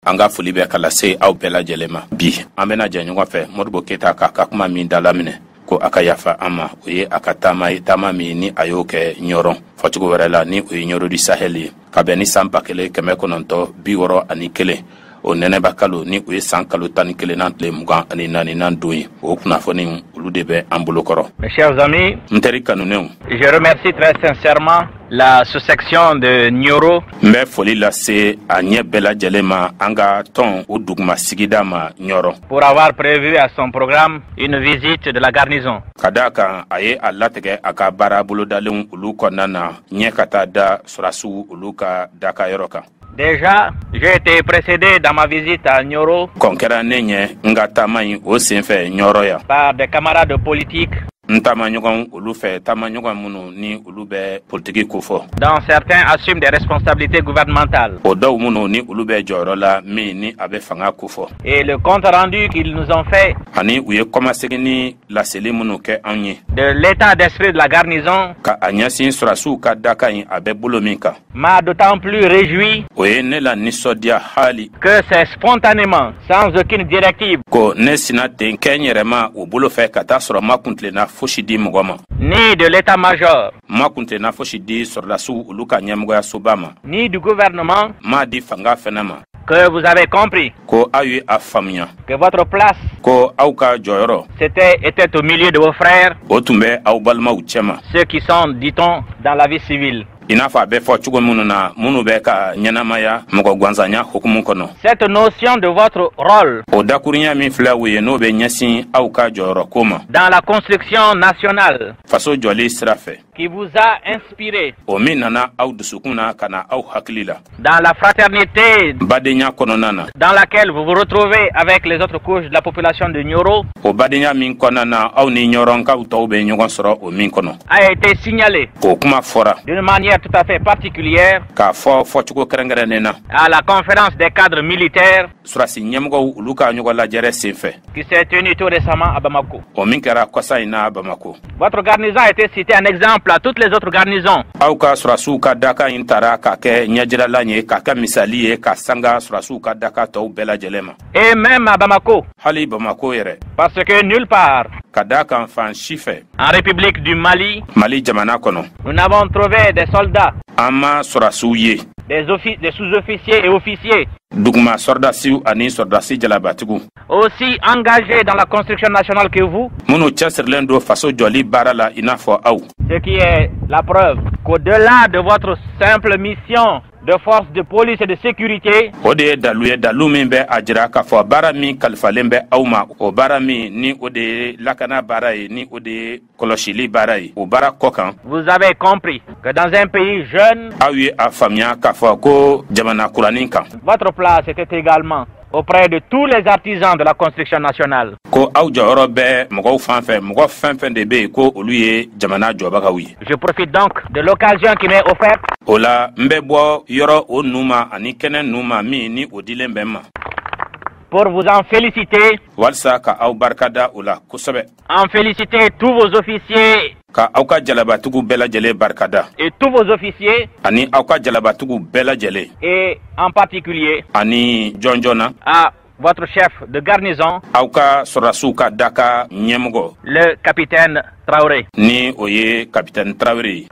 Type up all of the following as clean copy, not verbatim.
an ka foli bɛ ka lase aw bɛɛ lajɛlen ma. Bi an bɛna jɛ ɲɔgɔn fɛ Modibo Keyita k'a ka kuma min dalaminɛ ko a ka yafa an ma. O ye a ka taama ye, taama min ni a y'o kɛ ɲɔrɔ fɔcogo wɛrɛ la ni o ye ɲɔrɔ di Sahel ye ka bɛn ni san 1961 o nɛnɛba kalo ni o ye san kalo 11 n'an tile 24 don ye. O kunnafoni olu de bɛ an bolo kɔrɔ. Mes chers amis, Ntɛri kanunɛw, je remercie très sincèrement la sous-section de Nioro. N bɛ foli lase a ɲɛ bɛɛ lajɛlen ma an ka tɔn o duguma sigida ma Ɲɔrɔ. Pour avoir prévu à son programme une visite de la garnison. Ka d'a kan a ye a latigɛ a ka baara bolodalen olu kɔnɔna na ɲɛ ka taa da sɔrasiw olu ka dakayɔrɔ kan. Déjà, j'ai été précédé dans ma visite à Nioro Kɔn kɛra ne ɲɛ n ka taama in o senfɛ Ɲɔrɔ ya. par des camarades politiques. N taamaɲɔgɔn olu fɛ taamaɲɔgɔn minnu ni olu bɛ politiki ko fɔ. Dont certains assument des responsabilités gouvernementales. O dɔw minnu ni olu bɛ jɔyɔrɔ la min ni a bɛ fanga ko fɔ. Et le compte rendu qu'ils nous ont fait Ani u ye kɔmasegin ni laseli minnu kɛ anw ye. de l'état d'esprit de la garnison Ka a ɲɛsin sɔrasiw ka daka in a bɛ bolo min kan. m'a d'autant plus réjoui O ye ne la nisɔndiya hali que c'est spontanément, sans aucune directive, ko ne sina ten kɛ n yɛrɛma o bolo fɛ ka taa sɔrɔ ma kuntilenna fosi di mɔgɔ ma. ni de l'état-major, Ma kuntilenna fosi di sɔrɔdasiw olu ka ɲɛmɔgɔyasoba ma. ni du gouvernement, Ma di fanga fɛnɛ ma. que vous avez compris Ko aw ye a faamuya que votre place ko aw ka jɔyɔrɔ était au milieu de vos frères, o tun bɛ aw balimaw cɛma. ceux qui sont, dit-on, dans la vie civile. I n'a fɔ a bɛ fɔ cogo minnu na minnu bɛ ka ɲɛnamaya mɔgɔ ganzanya hukumu kɔnɔ. Cette notion de votre rôle O dakurunya min filɛ o ye n'o bɛ ɲɛsin aw ka jɔyɔrɔ ko ma. dans la construction nationale Faso jɔli sira fɛ. qui vous a inspiré O min nana aw dusukun na ka na aw hakili la. dans la fraternité Badenya kɔnɔna na. dans laquelle vous vous retrouvez avec les autres couches de la population de Nioro O badenya min kɔnɔna na aw ni ɲɔrɔnkaw tɔw bɛ ɲɔgɔn sɔrɔ o min kɔnɔ. a été signalé O kuma fɔra d'une manière tout à fait particulière k'a fɔ fɔcogo kɛrɛnkɛrɛnnen na. à la conférence des cadres militaires Surasi ɲɛmɔgɔw olu ka ɲɔgɔn lajɛrɛ senfɛ. qui s'est tenue tout récemment à Bamako. O min kɛra kɔsa in na Bamako. Votre garnison a été citée en exemple à toutes les autres garnisons. Aw ka surasiw ka daka in tara k'a kɛ ɲɛjiralan ye k'a kɛ misali ye ka sanga surasiw ka daka tɔw bɛɛ lajɛlen ma. Et même à Bamako, Hali Bamako yɛrɛ. parce que nulle part Ka d'a kan fan si fɛ en République du Mali, Mali jamana kɔnɔ nous n'avons trouvé des soldats, an ma surasiw ye. des sous-officiers et officiers Duguma sɔrɔdasiw ani sɔrɔdasi jalabatigiw aussi engagés dans la construction nationale que vous, minnu cɛsirilen don faso jɔli baara la i n'a fɔ aw. ce qui est la preuve qu'au-delà de votre simple mission de force de police et de sécurité, O de ye dalu ye dalu min bɛ a jira k'a fɔ baara min kalifalen bɛ aw ma o baara min ni o de ye lakana baara ye ni o de ye kɔlɔsili baara ye o baara kɔ kan vous avez compris que dans un pays jeune, aw ye a faamuya k'a fɔ ko jamana kuranin kan votre place était également auprès de tous les artisans de la construction nationale. ko aw jɔyɔrɔ bɛ mɔgɔw fan fɛ mɔgɔ fɛn fɛn de bɛ yen ko olu ye jamana jɔbagaw ye. Je profite donc de l'occasion qui m'est offerte O la n bɛ bɔ yɔrɔ o nu ma ani kɛnɛ nu ma min ni o dilen bɛ n ma pour vous en féliciter, walisa ka aw barikada o la kosɛbɛ en féliciter tous vos officiers ka aw ka jalabatigiw bɛɛ lajɛlen barikada et tous vos officiers ani aw ka jalabatigiw bɛɛ lajɛlen et en particulier ani jɔnjɔn à votre chef de garnison, aw ka sɔrɔdasiw ka daka ɲɛmɔgɔ le capitaine Traoré. ni o ye kapitɛni Tarawele ye.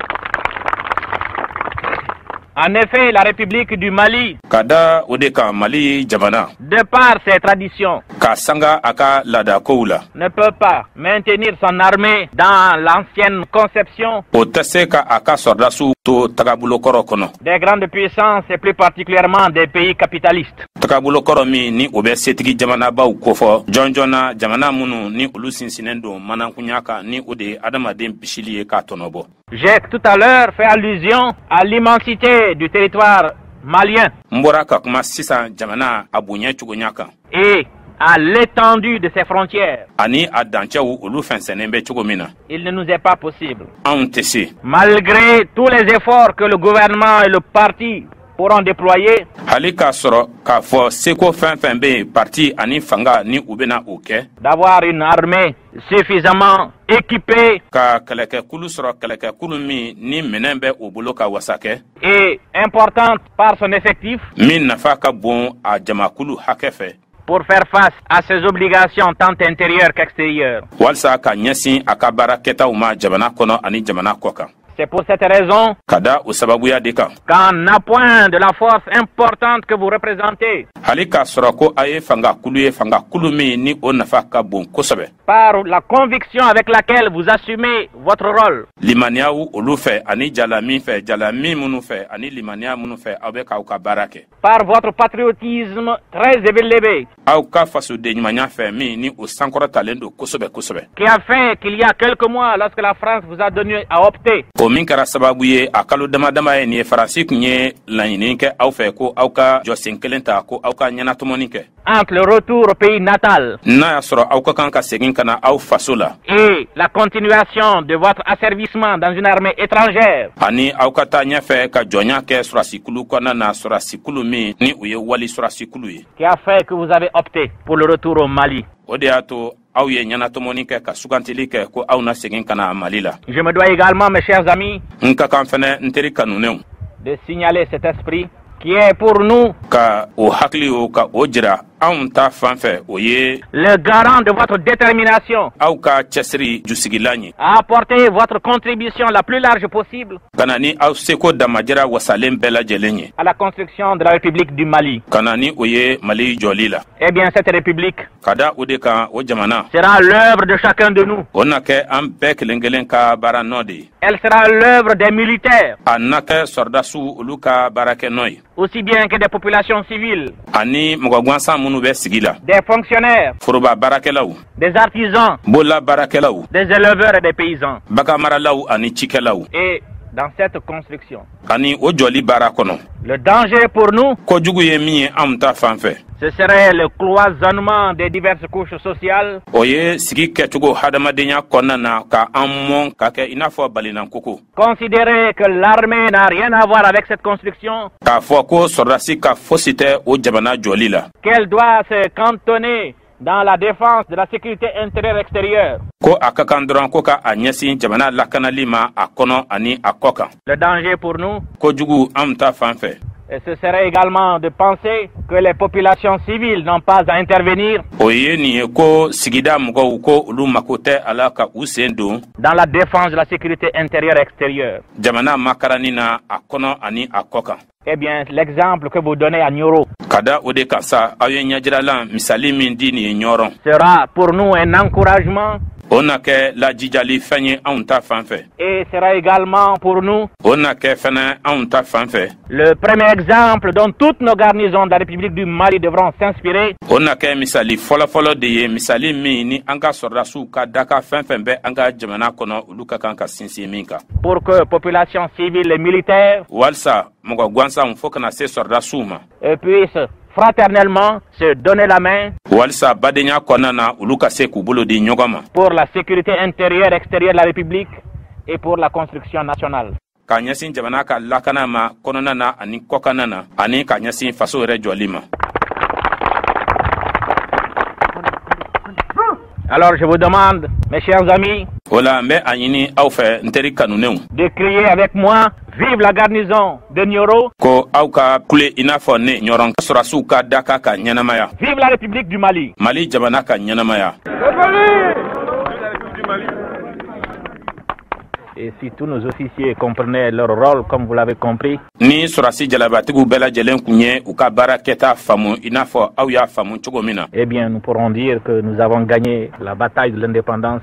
En effet, la République du Mali, Ka da o de kan Mali jamana de par ses traditions, ka sanga a ka laadakow la ne peut pas maintenir son armée dans l'ancienne conception o tɛ se ka a ka sɔrɔdasiw to tagabolokɔrɔ kɔnɔ. des grandes puissances et plus particulièrement des pays capitalistes. Tagabolokɔrɔ min ni o bɛ setigi jamanabaw kofɔ jɔnjɔn na jamana minnu ni olu sinsinnen don manakunya kan ni o de ye adamaden bisili ye k'a tɔnɔbɔ. J'ai tout à l'heure fait allusion à l'immensité du territoire malien N bɔra ka kuma sisan jamana a bonya cogoya kan et à l'étendue de ses frontières. ani a dancɛw olu fɛnsɛnnen bɛ cogo min na. Il ne nous est pas possible, Anw tɛ se malgré tous les efforts que le gouvernement et le parti pourront déployer hali k'a sɔrɔ k'a fɔ seko fɛn fɛn bɛ parti ani fanga ni u bɛna o kɛ d'avoir une armée suffisamment équipée ka kɛlɛkɛkulu sɔrɔ kɛlɛkɛkulu min ni minɛn bɛ o bolo ka wasa kɛ et importante par son effectif min nafa ka bon a jamakulu hakɛ fɛ pour faire face à ses obligations tant intérieures qu'extérieures. walisa ka ɲɛsin a ka baara kɛtaw ma jamana kɔnɔ ani jamana kɔ kan. C'est pour cette raison qu'en appoint de la force importante que vous représentez par la conviction avec laquelle vous assumez votre rôle par votre patriotisme très élevé qui a fait qu'il y a quelques mois, lorsque la France vous a donné à opter min kɛra sababu ye a kalo dama ye nin ye Faransi kun ye laɲini kɛ aw fɛ ko aw ka jɔsen kelen ta ko aw ka ɲɛnatomɔni kɛ entre le retour au pays natal n'a y'a sɔrɔ aw ka kan ka segin ka na aw faso la et la continuation de votre asservissement dans une armée étrangère ani aw ka taa ɲɛfɛ ka jɔnya kɛ sɔrasikulu kɔnɔna na sɔrasikulu min ni u ye wali sɔrasikulu ye qui a fait que vous avez opté pour le retour au Mali. O de y'a to aw ye ɲɛnatomɔni kɛ ka sugantili kɛ ko aw na segin ka na Mali la. Je me dois également, mes chers amis, n ka kan fɛnɛ n teri kanunenw de signaler cet esprit qui est pour nous ka o hakili o ka o jira anw ta fan fɛ o ye le garant de votre détermination aw ka cɛsiri jusigilan ye à apporter votre contribution la plus large possible kana ni aw seko damajira wasalen bɛɛ lajɛlen ye à la construction de la République du Mali. kana ni o ye Mali jɔli la. Eh bien, cette République ka da o de kan o jamana sera l'œuvre de chacun de nous. o na kɛ an bɛɛ kelen kelen ka baara nɔ de ye. Elle sera l'œuvre des militaires a na kɛ sɔrɔdasiw olu ka baarakɛ nɔ ye. aussi bien que des populations civiles, ani mɔgɔ gansan minnu bɛ sigi la. des fonctionnaires, foroba baarakɛlaw, des artisans, bolola baarakɛlaw, des éleveurs et des paysans. baganmaralaw ani cikɛlaw. Et dans cette construction, ani o jɔli baara kɔnɔ. le danger pour nous, kojugu ye min ye anw ta fan fɛ. ce serait le cloisonnement des diverses couches sociales. O ye sigi kɛcogo hadamadenya kɔnɔna na ka an mɔn ka kɛ i n'a fɔ balinankoko. Considérer que l'armée n'a rien à voir avec cette construction, k'a fɔ ko sɔrɔdasi ka fosi tɛ o jamana jɔli la. qu'elle doit se cantonner dans la défense de la sécurité intérieure et extérieure. Ko a ka kan dɔrɔn ko ka a ɲɛsin jamana lakanali ma a kɔnɔ ani a kɔ kan. Le danger pour nous, kojugu anw ta fan fɛ. et ce serait également de penser que les populations civiles n'ont pas à intervenir o ye nin ye ko sigida mɔgɔw ko olu mako tɛ a la ka u sen don dans la défense de la sécurité intérieure et extérieure. jamana makarani na a kɔnɔ ani a kɔ kan. Eh bien, l'exemple que vous donnez à Nioro ka da o de kan sa aw ye ɲɛjiralan misali min di nin ye ɲɔrɔn. sera pour nous un encouragement o na kɛ lajijali fɛn ye anw ta fan fɛ. et sera également pour nous o na kɛ fɛnɛ anw ta fan fɛ. le premier exemple dont toutes nos garnisons de la République du Mali devront s'inspirer. o na kɛ misali fɔlɔfɔlɔ de ye misali min ni an ka sɔrɔdasiw ka daka fɛn fɛn bɛ an ka jamana kɔnɔ olu ka kan ka sinsin min kan. pour que population civile et militaire walisa mɔgɔ gansanw fo kana se sɔrɔdasiw ma. puissent fraternellement se donner la main walisa badenya kɔnɔna na olu ka se k'u bolo di ɲɔgɔn ma. pour la sécurité intérieure et extérieure de la République et pour la construction nationale. Ka ɲɛsin jamana ka lakana ma kɔnɔna na ani kɔkana na ani ka ɲɛsin faso yɛrɛ jɔli ma. Alors je vous demande, mes chers amis, o la n bɛ a ɲini aw fɛ n teri kanunenw de crier avec moi vive la garnison de Nioro, ko aw ka kule i n'a fɔ ne ɲɔrɔn sɔrɔdasiw ka daka ka ɲɛnamaya. vive la République du Mali. Mali jamana ka ɲɛnamaya. Et si tous nos officiers comprenaient leur rôle comme vous l'avez compris, ni sɔrɔdasi jalabatigiw bɛɛ lajɛlen kun ye u ka baara kɛta faamu i n'a fɔ aw y'a faamu cogo min na. eh bien nous pourrons dire que nous avons gagné la bataille de l'indépendance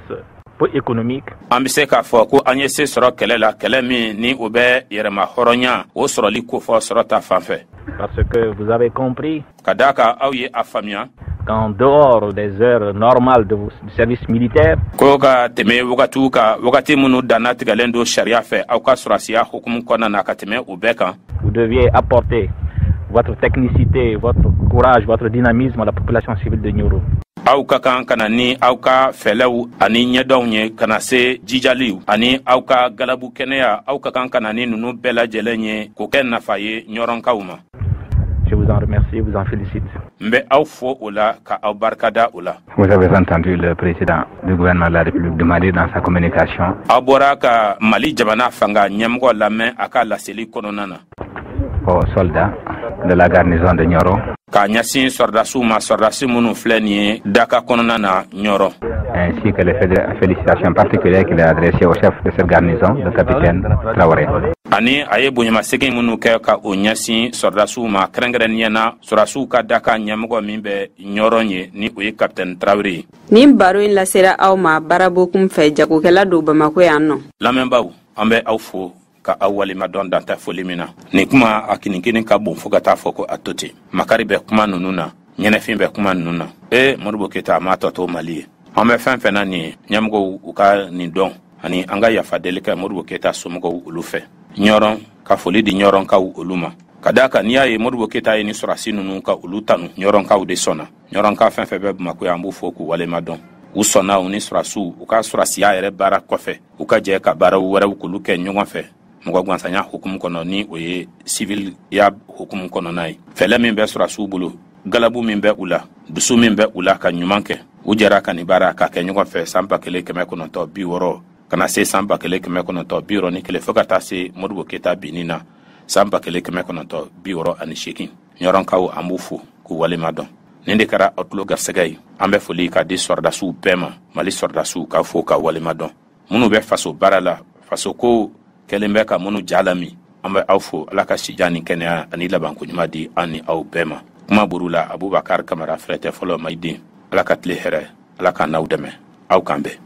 économique. an bɛ se k'a fɔ ko an ye se sɔrɔ kɛlɛ la kɛlɛ min ni o bɛ yɛrɛma hɔrɔnya o sɔrɔli kofɔ sɔrɔ ta fan fɛ. Parce que vous avez compris ka d'a kan aw ye a faamuya qu'en dehors des heures normales du service militaire, ko ka tɛmɛ wagatiw ka wagati minnu danna tigɛlen don sariya fɛ aw ka sɔrɔdasiya hukumu kɔnɔna na ka tɛmɛ o bɛɛ kan. vous deviez apporter votre technicité, votre courage, votre dynamisme à la population civile de Nioro. aw ka kan kana ni aw ka fɛlɛw ani ɲɛdɔnw ye kana se jijaliw ani aw ka galabu kɛnɛya aw ka kan kana ni nunu bɛɛ lajɛlen ye k'o kɛ nafa ye ɲɔrɔnkaw ma. Je vous en remercie, vous en félicite. Mbe aw fo o la ka aw barkada o la. Vous avez entendu le président du gouvernement de la République demander dans sa communication. Aw bɔra ka Mali jamana fanga ɲɛmɔgɔ lamɛn a ka laseli kɔnɔna na. Aux soldats de la garnison de Nioro. Ka ɲɛsin sɔrdasiw ma sɔrdasi minnu filɛ nin ye Daka kɔnɔna na Nioro. Ainsi que les félicitations particulières qu'il a adressées au chef de cette garnison, le capitaine Traoré. Ani a ye bonyamasegin minnu kɛ ka o ɲɛsin sɔrdasiw ma kɛrɛnkɛrɛnniyɛ na sɔrdasiw ka Daka ɲɛmɔgɔ min bɛ Nioro ye ni o ye capitaine Traoré ye. Nin baro in lasera aw ma baarabokun fɛ jagokɛla don Bamako yan nɔ. Lamɛnbaw, an bɛ aw fo ka aw walimadɔn dantɛ foli min na. Nin kuma a kinikini ka bon fo ka taa fɔ ko a to ten. Makari bɛ kuma ninnu na, ɲɛnɛfin bɛ kuma ninnu na. Modibo Keyita a m'a tɔ to Mali ye. An bɛ fɛn fɛn na nin ye, ɲɛmɔgɔw u ka nin dɔn ani an ka yafa deli kɛ Modibo Keyita somɔgɔw olu fɛ. Ɲɔrɔn ka foli di ɲɔrɔnkaw olu ma. Ka d'a kan n'i y'a ye Modibo Keyita ye ni sɔrɔdasi ninnu ka olu tanu ɲɔrɔnkaw de sɔnna. Ɲɔrɔnka fɛn fɛn bɛ Bamako yan an b'u fo k'u walemadɔn. U sɔnna u ni sɔrɔdasiw u ka sɔrɔdasiya yɛrɛ baara kɔfɛ u ka jɛ ka baaraw wɛrɛw k'olu kɛ ɲɔgɔn fɛ. Mɔgɔ gansanya hukumu kɔnɔ ni o ye civil ya hukumu kɔnɔna ye. Fɛlɛ min bɛ sɔrɔdasiw bolo, galabu min bɛ u la, dusu min bɛ u la ka ɲuman kɛ. U jɛra ka nin baara ka kɛ ɲɔgɔn fɛ san 1960 kana se san 1961 fo ka taa se Modibo Keyita binni na san 1968. Ɲɔrɔnkaw an b'u fo k'u walemadɔn. Nin de kɛra aw tulo garisɛgɛ ye. An bɛ foli ka di sɔrɔdasiw bɛɛ ma, Mali sɔrɔdasiw k'a fo ka walemadɔn. Minnu bɛ faso baara la, faso ko kɛlen bɛ ka minnu ja lami, an bɛ aw fo Ala ka sijan ni kɛnɛya ani labanko ɲuman di an ni aw bɛɛ ma. Kuma buru la Abubakar Kamara frère fɔlɔ Mayiden. Ala ka tile hɛrɛ, Ala ka n'aw dɛmɛ, aw kan bɛn.